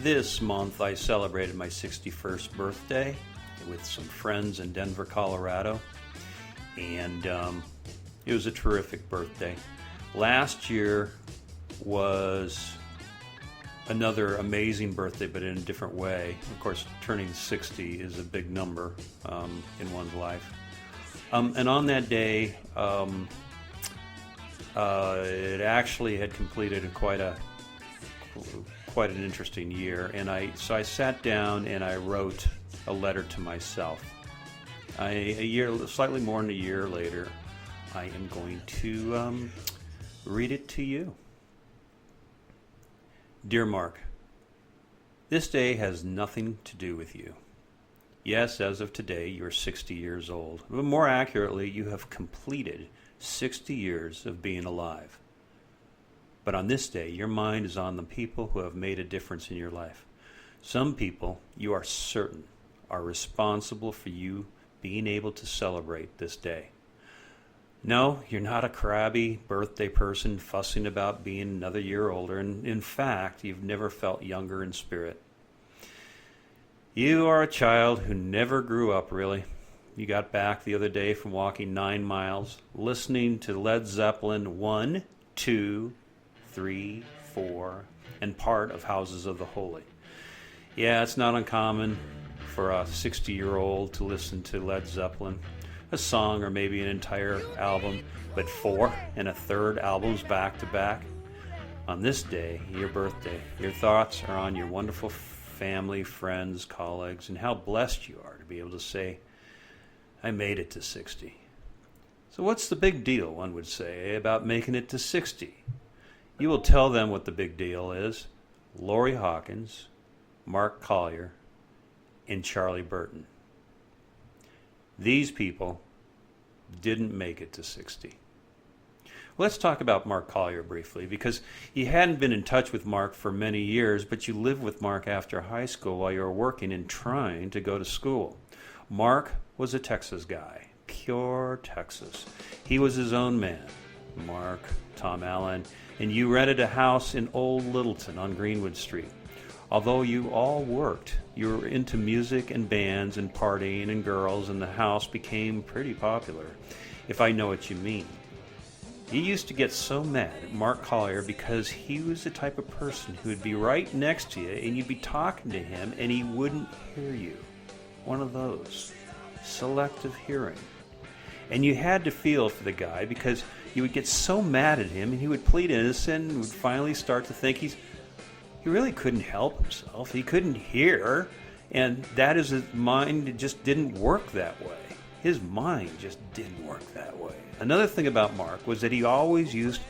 This month I celebrated my 61st birthday with some friends in Denver, Colorado, and it was a terrific birthday. Last year was another amazing birthday, but in a different way. Of course, turning 60 is a big number in one's life. And on that day, it actually had completed quite an interesting year, and I sat down and I wrote a letter to myself. Slightly more than a year later, I am going to read it to you. Dear Mark, this day has nothing to do with you. Yes, as of today, you're 60 years old. But more accurately, you have completed 60 years of being alive. But on this day, your mind is on the people who have made a difference in your life. Some people, you are certain, are responsible for you being able to celebrate this day. No, you're not a crabby birthday person fussing about being another year older, and in fact, you've never felt younger in spirit. You are a child who never grew up, really. You got back the other day from walking 9 miles, listening to Led Zeppelin 1, 2, 3, 4, and part of Houses of the Holy. Yeah, it's not uncommon for a 60-year-old to listen to Led Zeppelin, a song or maybe an entire album, but 4 1/3 albums back to back. On this day, your birthday, your thoughts are on your wonderful family, friends, colleagues, and how blessed you are to be able to say, I made it to 60. So what's the big deal, one would say, about making it to 60? You will tell them what the big deal is. Lori Hawkins, Mark Collier, and Charlie Burton. These people didn't make it to 60. Let's talk about Mark Collier briefly, because you hadn't been in touch with Mark for many years, but you lived with Mark after high school while you were working and trying to go to school. Mark was a Texas guy, pure Texas. He was his own man. Mark, Tom Allen, and you rented a house in Old Littleton on Greenwood Street. Although you all worked, you were into music and bands and partying and girls, and the house became pretty popular, if I know what you mean. You used to get so mad at Mark Collier because he was the type of person who would be right next to you and you'd be talking to him and he wouldn't hear you. One of those. Selective hearing. And you had to feel for the guy because you would get so mad at him and he would plead innocent and would finally start to think he really couldn't help himself. He couldn't hear, and that is his mind. It just didn't work that way. His mind just didn't work that way. Another thing about Mark was that he always used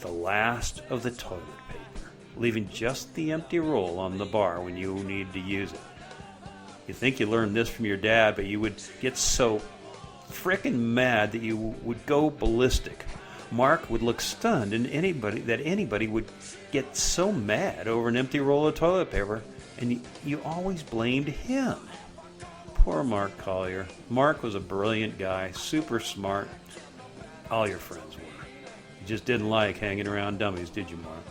the last of the toilet paper, leaving just the empty roll on the bar when you needed to use it. You think you learned this from your dad, but you would get so frickin' mad that you would go ballistic. Mark would look stunned, and anybody would get so mad over an empty roll of toilet paper, and you always blamed him. Poor Mark Collier. Mark was a brilliant guy, super smart. All your friends were. You just didn't like hanging around dummies, did you, Mark?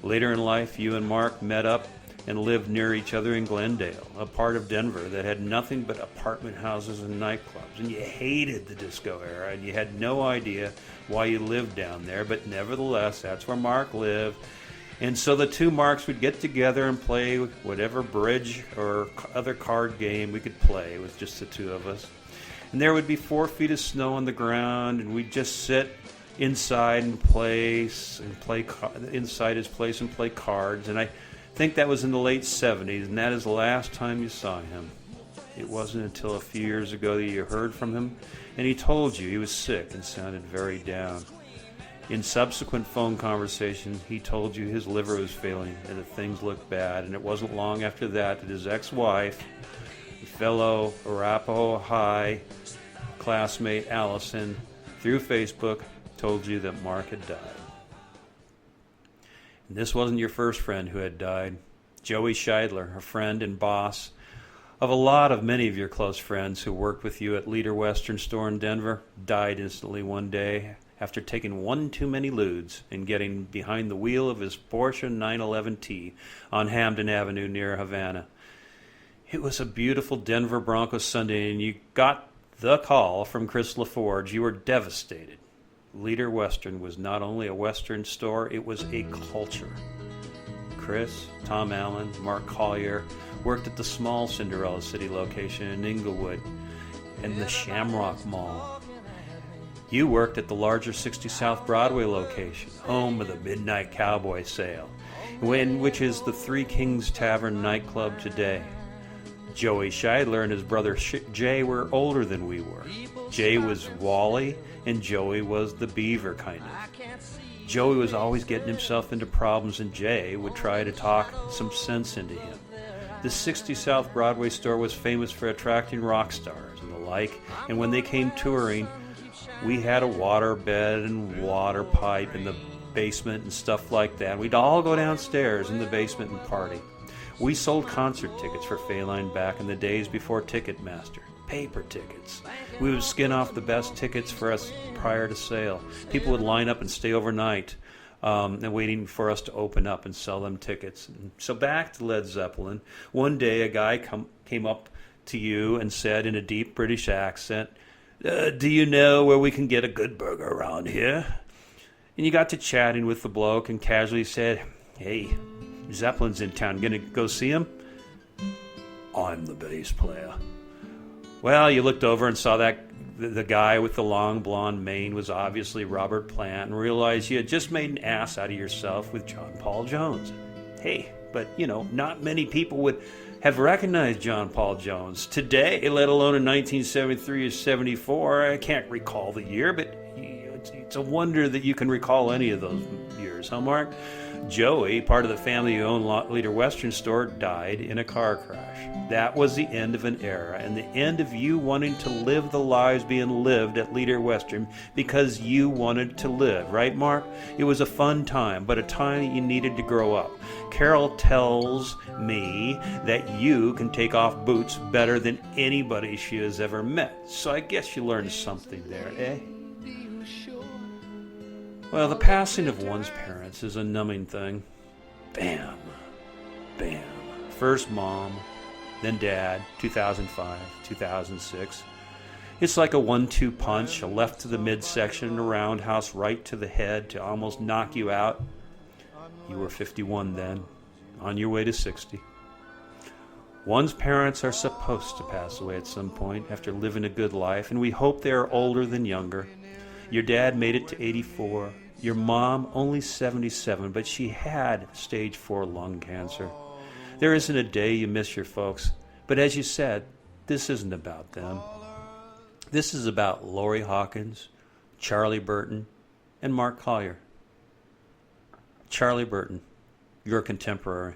Later in life, you and Mark met up and lived near each other in Glendale, a part of Denver that had nothing but apartment houses and nightclubs. And you hated the disco era, and you had no idea why you lived down there, but nevertheless, that's where Mark lived. And so the two Marks would get together and play whatever bridge or other card game we could play with just the two of us. And there would be 4 feet of snow on the ground, and we'd just sit inside and play inside his place and play cards. And I think that was in the late 70s, and that is the last time you saw him. It wasn't until a few years ago that you heard from him, and he told you he was sick and sounded very down. In subsequent phone conversations, he told you his liver was failing and that things looked bad, and it wasn't long after that his ex-wife, fellow Arapahoe High classmate Allison, through Facebook, told you that Mark had died. And this wasn't your first friend who had died. Joey Scheidler, a friend and boss of many of your close friends who worked with you at Leader Western Store in Denver, died instantly one day after taking one too many lewds and getting behind the wheel of his Porsche 911T on Hampden Avenue near Havana. It was a beautiful Denver Broncos Sunday, and you got the call from Chris LaForge. You were devastated. Leader Western was not only a Western store, it was a culture. Chris, Tom Allen, Mark Collier worked at the small Cinderella City location in Inglewood and the Shamrock Mall. You worked at the larger 60 South Broadway location, home of the Midnight Cowboy Sale, which is the Three Kings Tavern nightclub today. Joey Scheidler and his brother Jay were older than we were. Jay was Wally, and Joey was the Beaver, kind of. Joey was always getting himself into problems, and Jay would try to talk some sense into him. The 60 South Broadway store was famous for attracting rock stars and the like, and when they came touring, we had a water bed and water pipe in the basement and stuff like that. We'd all go downstairs in the basement and party. We sold concert tickets for Phaline back in the days before Ticketmaster. Paper tickets. We would skin off the best tickets for us prior to sale. People would line up and stay overnight and waiting for us to open up and sell them tickets. And so back to Led Zeppelin. One day a guy came up to you and said in a deep British accent, "Do you know where we can get a good burger around here?" And you got to chatting with the bloke and casually said, "Hey, Zeppelin's in town. Gonna go see him?" "I'm the bass player." Well, you looked over and saw that the guy with the long blonde mane was obviously Robert Plant and realized you had just made an ass out of yourself with John Paul Jones. Hey, but, not many people would have recognized John Paul Jones today, let alone in 1973 or 74. I can't recall the year, but it's a wonder that you can recall any of those years, huh, Mark? Joey, part of the family who owned Leader Western store, died in a car crash. That was the end of an era, and the end of you wanting to live the lives being lived at Leader Western because you wanted to live, right, Mark? It was a fun time, but a time you needed to grow up. Carol tells me that you can take off boots better than anybody she has ever met, so I guess you learned something there, eh? Well, the passing of one's parents is a numbing thing. Bam. Bam. First mom, then dad, 2005, 2006. It's like a 1-2 punch, a left to the midsection and a roundhouse right to the head to almost knock you out. You were 51 then, on your way to 60. One's parents are supposed to pass away at some point after living a good life, and we hope they are older than younger. Your dad made it to 84. Your mom only 77, but she had stage 4 lung cancer. There isn't a day you miss your folks, but as you said, this isn't about them. This is about Lori Hawkins, Charlie Burton, and Mark Collier. Charlie Burton, your contemporary.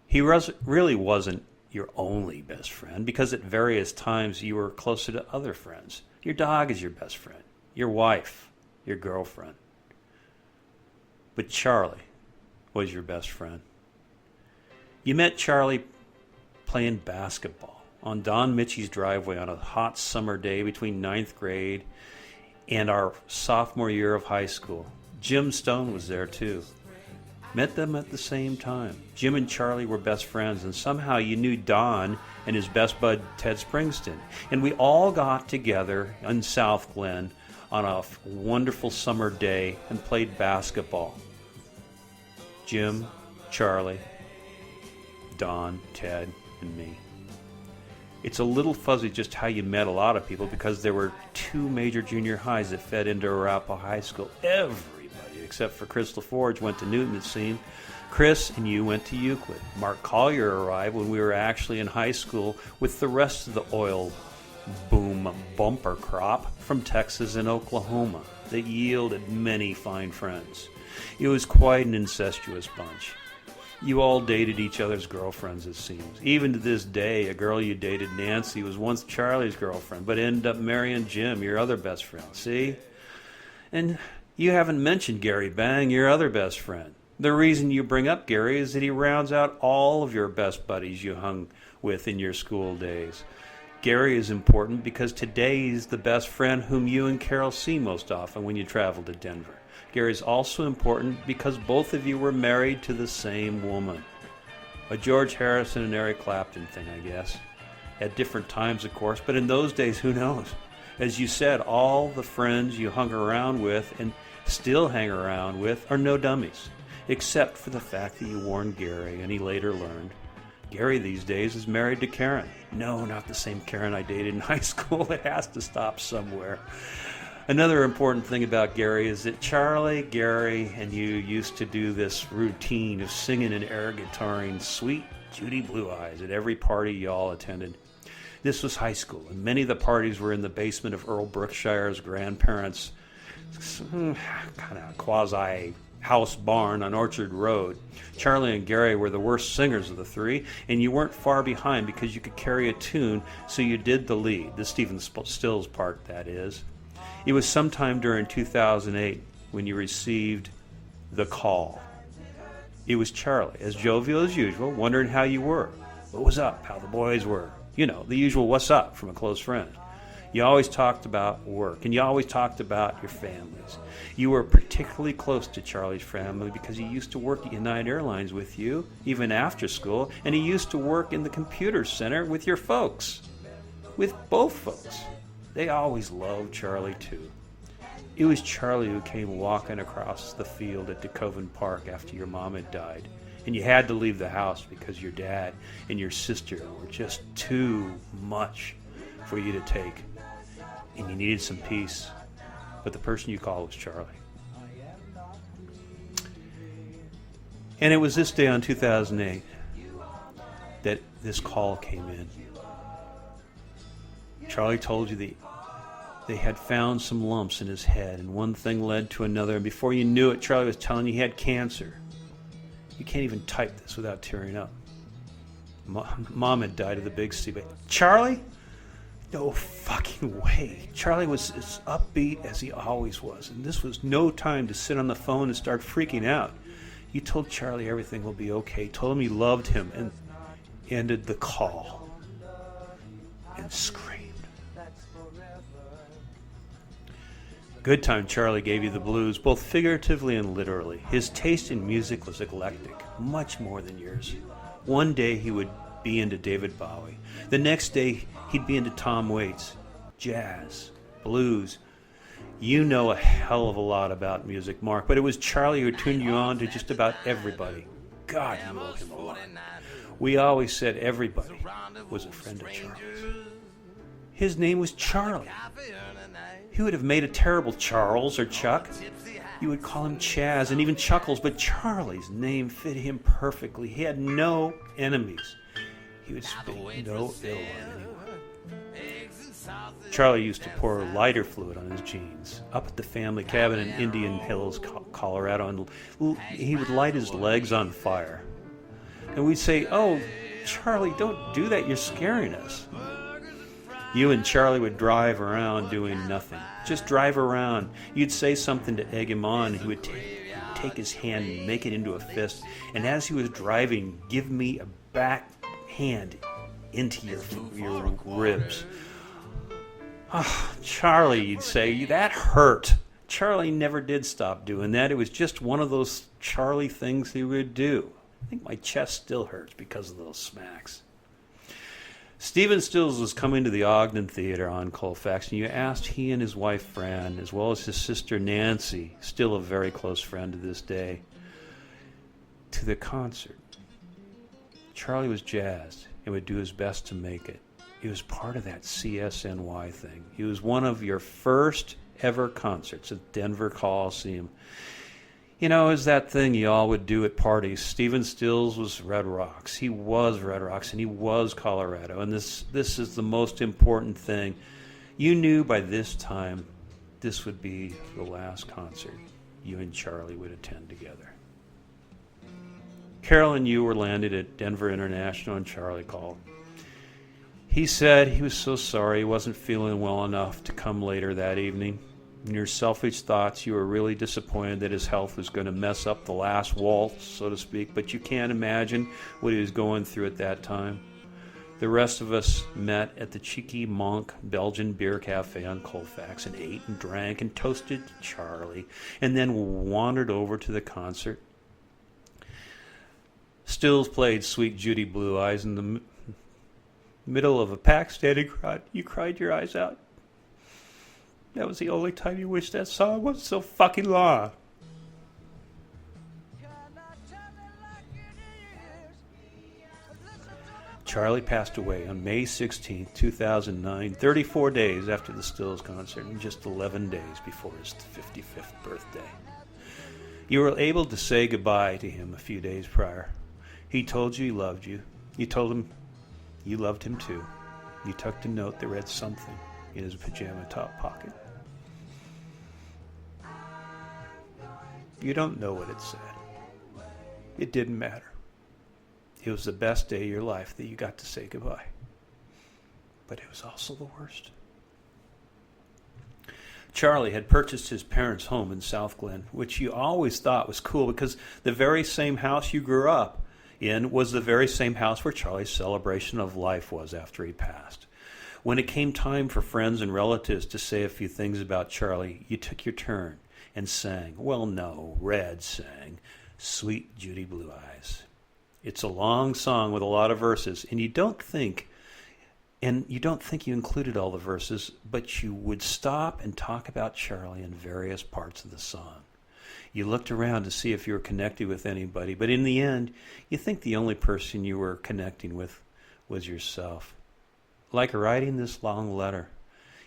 He really wasn't your only best friend, because at various times you were closer to other friends. Your dog is your best friend, your wife, your girlfriend. But Charlie was your best friend. You met Charlie playing basketball on Don Mitchie's driveway on a hot summer day between 9th grade and our sophomore year of high school. Jim Stone was there too. Met them at the same time. Jim and Charlie were best friends, and somehow you knew Don and his best bud Ted Springsteen. And we all got together in South Glen on a wonderful summer day and played basketball. Jim, Charlie, Don, Ted, and me. It's a little fuzzy just how you met a lot of people, because there were 2 major junior highs that fed into Arapahoe High School. Everybody, except for Chris LaForge, went to Newton, it seemed. Chris and you went to Euclid. Mark Collier arrived when we were actually in high school with the rest of the oil boom bumper crop from Texas and Oklahoma that yielded many fine friends. It was quite an incestuous bunch. You all dated each other's girlfriends, it seems. Even to this day, a girl you dated, Nancy, was once Charlie's girlfriend, but ended up marrying Jim, your other best friend. See? And you haven't mentioned Gary Bang, your other best friend. The reason you bring up Gary is that he rounds out all of your best buddies you hung with in your school days. Gary is important because today he's the best friend whom you and Carol see most often when you travel to Denver. Gary is also important because both of you were married to the same woman. A George Harrison and Eric Clapton thing, I guess. At different times, of course, but in those days, who knows? As you said, all the friends you hung around with and still hang around with are no dummies, except for the fact that you warned Gary, and he later learned. Gary these days is married to Karen. No, not the same Karen I dated in high school. It has to stop somewhere. Another important thing about Gary is that Charlie, Gary, and you used to do this routine of singing and air guitaring Sweet Judy Blue Eyes at every party y'all attended. This was high school, and many of the parties were in the basement of Earl Brookshire's grandparents' kind of quasi-house barn on Orchard Road. Charlie and Gary were the worst singers of the three, and you weren't far behind because you could carry a tune, so you did the lead, the Stephen Stills part, that is. It was sometime during 2008 when you received the call. It was Charlie, as jovial as usual, wondering how you were, what was up, how the boys were. You know, the usual what's up from a close friend. You always talked about work, and you always talked about your families. You were particularly close to Charlie's family because he used to work at United Airlines with you, even after school, and he used to work in the computer center with your folks. With both folks. They always loved Charlie, too. It was Charlie who came walking across the field at DeCoven Park after your mom had died. And you had to leave the house because your dad and your sister were just too much for you to take. And you needed some peace. But the person you called was Charlie. And it was this day on 2008 that this call came in. Charlie told you that they had found some lumps in his head, and one thing led to another, and before you knew it, Charlie was telling you he had cancer. You can't even type this without tearing up. Mom had died of the big C. But Charlie? No fucking way. Charlie was as upbeat as he always was, and this was no time to sit on the phone and start freaking out. You told Charlie everything will be okay, told him you loved him, and ended the call and screamed. Good time Charlie gave you the blues, both figuratively and literally. His taste in music was eclectic, much more than yours. One day he would be into David Bowie. The next day he'd be into Tom Waits, jazz, blues. You know a hell of a lot about music, Mark, but it was Charlie who tuned you on to just about everybody. God, you owe him a lot. We always said everybody was a friend of Charlie's. His name was Charlie. He would have made a terrible Charles or Chuck. You would call him Chaz and even Chuckles, but Charlie's name fit him perfectly. He had no enemies. He would speak no ill on anyone. Charlie used to pour lighter fluid on his jeans. Up at the family cabin in Indian Hills, Colorado, and he would light his legs on fire. And we'd say, "Oh, Charlie, don't do that. You're scaring us." You and Charlie would drive around doing nothing. Just drive around. You'd say something to egg him on, and he would take his hand and make it into a fist. And as he was driving, give me a back hand into your ribs. Oh, Charlie, you'd say, that hurt. Charlie never did stop doing that. It was just one of those Charlie things he would do. I think my chest still hurts because of those smacks. Stephen Stills was coming to the Ogden Theater on Colfax, and you asked he and his wife Fran, as well as his sister Nancy, still a very close friend to this day, to the concert. Charlie was jazzed and would do his best to make it. He was part of that CSNY thing. He was one of your first ever concerts at Denver Coliseum. You know, it was that thing you all would do at parties. Stephen Stills was Red Rocks. He was Red Rocks, and he was Colorado. And this is the most important thing. You knew by this time this would be the last concert you and Charlie would attend together. Carol and you were landed at Denver International, and Charlie called. He said he was so sorry he wasn't feeling well enough to come later that evening. In your selfish thoughts, you were really disappointed that his health was going to mess up the last waltz, so to speak, but you can't imagine what he was going through at that time. The rest of us met at the Cheeky Monk Belgian Beer Cafe on Colfax and ate and drank and toasted Charlie and then wandered over to the concert. Stills played Sweet Judy Blue Eyes in the middle of a packed standing crowd. You cried your eyes out. That was the only time you wished that song wasn't so fucking long. Charlie passed away on May 16, 2009, 34 days after the Stills concert and just 11 days before his 55th birthday. You were able to say goodbye to him a few days prior. He told you he loved you. You told him you loved him too. You tucked a note that read something in his pajama top pocket. You don't know what it said. It didn't matter. It was the best day of your life that you got to say goodbye. But it was also the worst. Charlie had purchased his parents' home in South Glen, which you always thought was cool because the very same house you grew up in was the very same house where Charlie's celebration of life was after he passed. When it came time for friends and relatives to say a few things about Charlie, you took your turn and sang, well, no, Red sang, Sweet Judy Blue Eyes. It's a long song with a lot of verses, and you don't think you included all the verses, but you would stop and talk about Charlie in various parts of the song. You looked around to see if you were connected with anybody, but in the end, you think the only person you were connecting with was yourself. Like writing this long letter,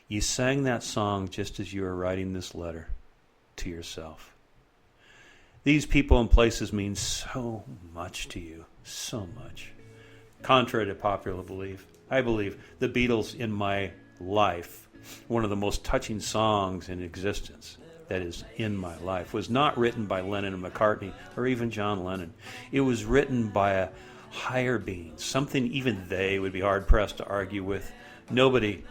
you sang that song just as you were writing this letter to yourself. These people and places mean so much to you, so much. Contrary to popular belief, I believe the Beatles in my life, one of the most touching songs in existence, that is, in my life, was not written by Lennon and McCartney or even John Lennon. It was written by a higher being, something even they would be hard-pressed to argue with. Nobody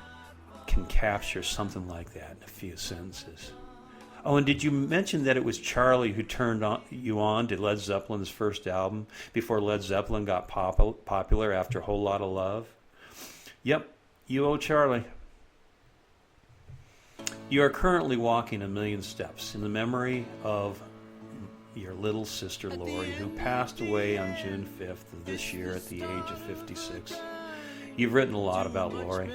can capture something like that in a few sentences. Oh, and did you mention that it was Charlie who turned you on to Led Zeppelin's first album before Led Zeppelin got popular after a Whole Lot of Love? Yep, you owe Charlie. You are currently walking 1,000,000 steps in the memory of your little sister Lori, who passed away on June 5th of this year at the age of 56. You've written a lot about Lori,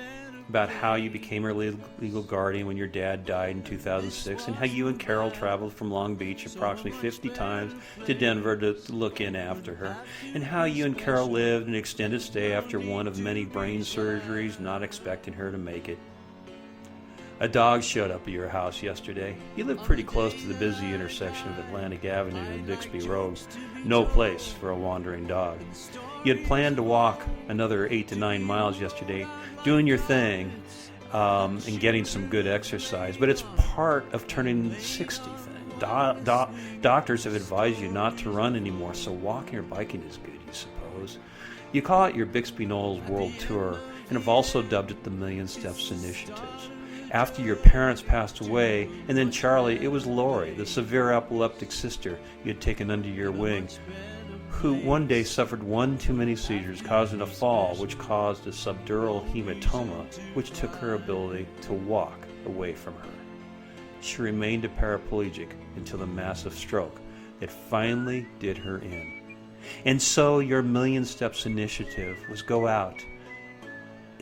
about how you became her legal guardian when your dad died in 2006, and how you and Carol traveled from Long Beach approximately 50 times to Denver to look in after her, and how you and Carol lived an extended stay after one of many brain surgeries, not expecting her to make it. A dog showed up at your house yesterday. You live pretty close to the busy intersection of Atlantic Avenue and Bixby Road. No place for a wandering dog. You had planned to walk another 8 to 9 miles yesterday, doing your thing and getting some good exercise, but it's part of turning 60 thing. Doctors have advised you not to run anymore, so walking or biking is good, you suppose. You call it your Bixby Knolls World Tour and have also dubbed it the Million Steps Initiatives. After your parents passed away, and then Charlie, it was Lori, the severe epileptic sister you had taken under your wing, who one day suffered one too many seizures, causing a fall, which caused a subdural hematoma, which took her ability to walk away from her. She remained a paraplegic until the massive stroke that finally did her in. And so your Million Steps initiative was go out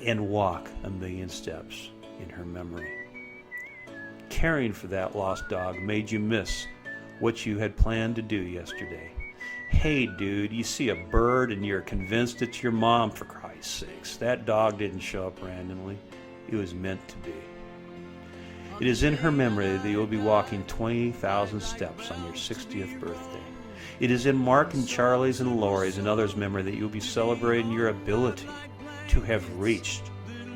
and walk 1,000,000 steps in her memory. Caring for that lost dog made you miss what you had planned to do yesterday. Hey dude, you see a bird and you're convinced it's your mom, for Christ's sakes. That dog didn't show up randomly. It was meant to be. It is in her memory that you'll be walking 20,000 steps on your 60th birthday. It is in Mark and Charlie's and Lori's and others' memory that you'll be celebrating your ability to have reached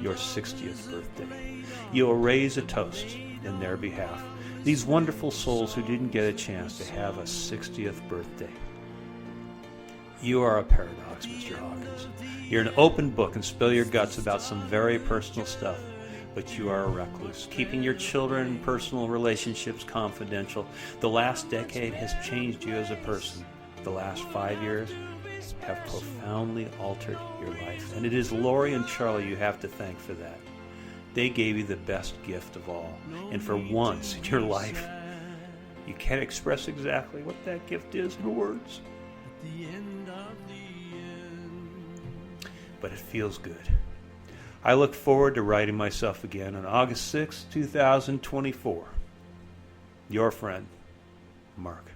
your 60th birthday. You'll raise a toast in their behalf. These wonderful souls who didn't get a chance to have a 60th birthday. You are a paradox, Mr. Hawkins. You're an open book and spill your guts about some very personal stuff, but you are a recluse, keeping your children and personal relationships confidential. The last decade has changed you as a person, the last 5 years have profoundly altered your life. And it is Lori and Charlie you have to thank for that. They gave you the best gift of all. And for once in your life, you can't express exactly what that gift is in words. But it feels good. I look forward to writing myself again on August 6, 2024. Your friend, Mark.